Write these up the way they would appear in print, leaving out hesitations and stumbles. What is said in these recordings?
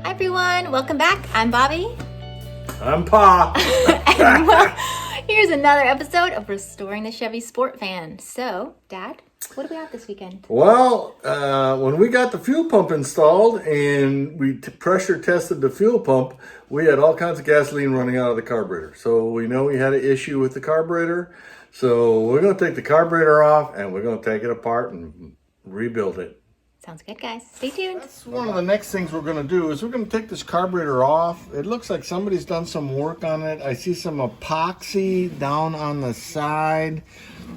Hi everyone, welcome back. I'm Bobby. I'm Pa. And here's another episode of Restoring the Chevy Sportvan. So, Dad, what do we have this weekend? Well, when we got the fuel pump installed and we pressure tested the fuel pump, we had all kinds of gasoline running out of the carburetor. So we know we had an issue with the carburetor. So we're going to take the carburetor off and we're going to take it apart and rebuild it. Sounds good, guys. Stay tuned. That's one of the next things we're going to do is we're going to take this carburetor off. It looks like somebody's done some work on it. I see some epoxy down on the side.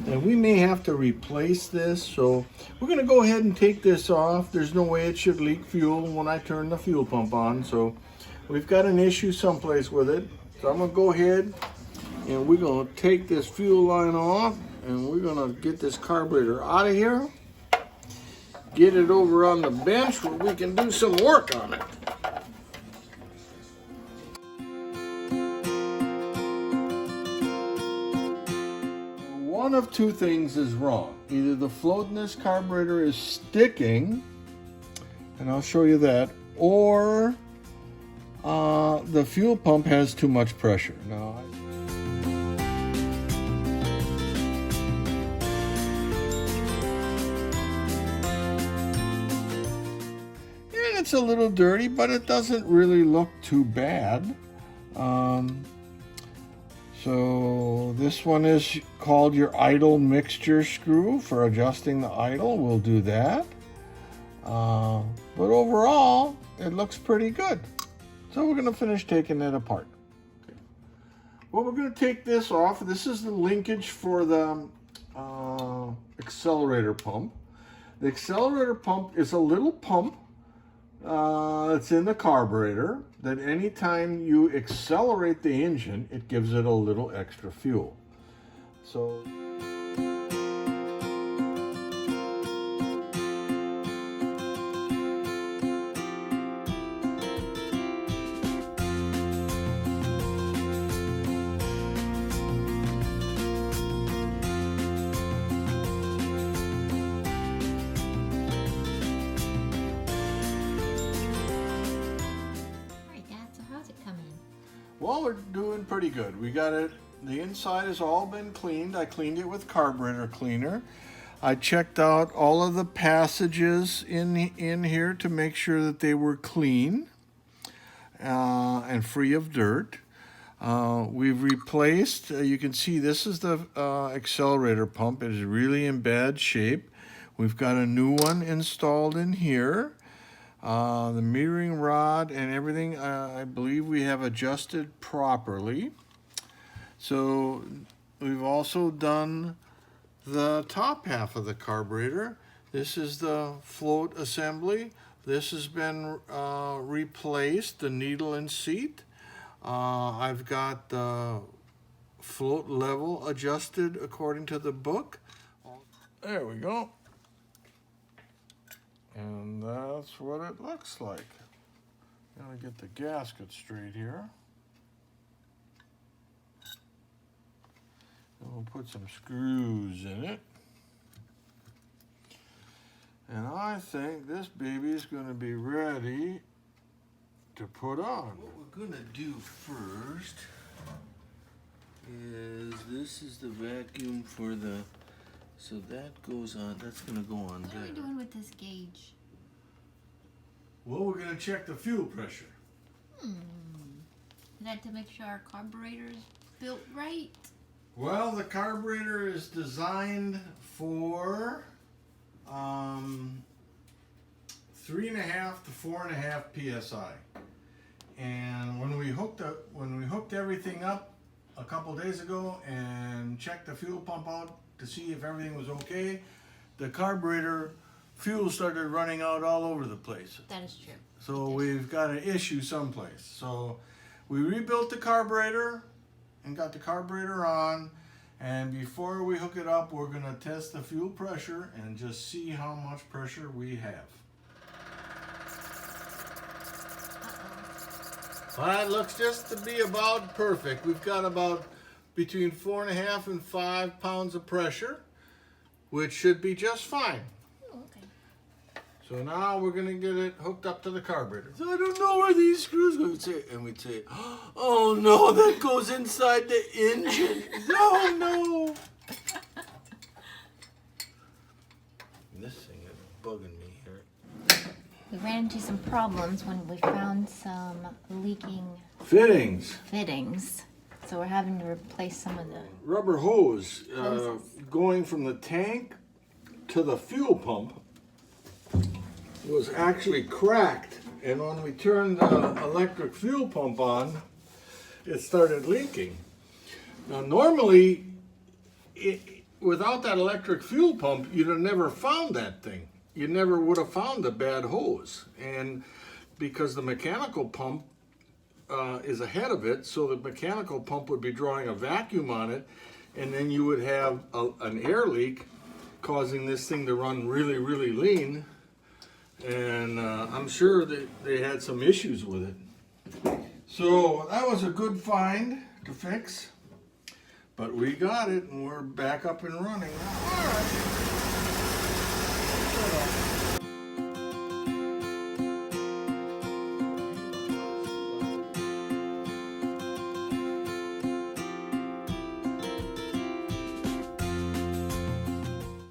And we may have to replace this. So we're going to go ahead and take this off. There's no way it should leak fuel when I turn the fuel pump on. So we've got an issue someplace with it. So I'm going to go ahead and we're going to take this fuel line off. And we're going to get this carburetor out of here. Get it over on the bench where we can do some work on it. One of two things is wrong. Either the float in this carburetor is sticking, and I'll show you that, or the fuel pump has too much pressure. Now, it's a little dirty, but it doesn't really look too bad. So this one is called your idle mixture screw for adjusting the idle. We'll do that. But overall, it looks pretty good. So we're going to finish taking it apart. Okay. Well, we're going to take this off. This is the linkage for the accelerator pump. The accelerator pump is a little pump. It's in the carburetor that anytime you accelerate the engine, it gives it a little extra fuel. So well, we're doing pretty good. We got it, the inside has all been cleaned. I cleaned it with carburetor cleaner. I checked out all of the passages in here to make sure that they were clean and free of dirt. We've replaced, you can see this is the accelerator pump. It is really in bad shape. We've got a new one installed in here. The metering rod and everything, I believe we have adjusted properly. So we've also done the top half of the carburetor. This is the float assembly. This has been replaced, the needle and seat. I've got the float level adjusted according to the book. There we go. And that's what it looks like. Gotta get the gasket straight here. And we'll put some screws in it. And I think this baby is going to be ready to put on. What we're going to do first is this is the vacuum for the... So that goes on, that's going to go on there. What are we doing with this gauge? Well, we're going to check the fuel pressure. Is that to make sure our carburetor is built right? Well, the carburetor is designed for 3.5 to 4.5 psi. And when we hooked everything up a couple days ago and checked the fuel pump out to see if everything was okay, the carburetor fuel started running out all over the place. That is true. So we've got an issue someplace. So we rebuilt the carburetor and got the carburetor on, and before we hook it up, we're going to test the fuel pressure and just see how much pressure we have. Well, it looks just to be about perfect. We've got about between 4.5 and 5 pounds of pressure, which should be just fine. Oh, okay. So now we're gonna get it hooked up to the carburetor. So I don't know where these screws go. And we'd say, oh no, that goes inside the engine. Oh no. This thing is bugging me here. We ran into some problems when we found some leaking Fittings. So we're having to replace some of the Rubber hose hoses. going from the tank to the fuel pump was actually cracked, and when we turned the electric fuel pump on, it started leaking. Now normally, without that electric fuel pump, you'd have never found that thing. You never would have found the bad hose, and because the mechanical pump is ahead of it, so the mechanical pump would be drawing a vacuum on it, and then you would have an air leak causing this thing to run really, really lean. And I'm sure that they had some issues with it. So that was a good find to fix, but we got it and we're back up and running. All right.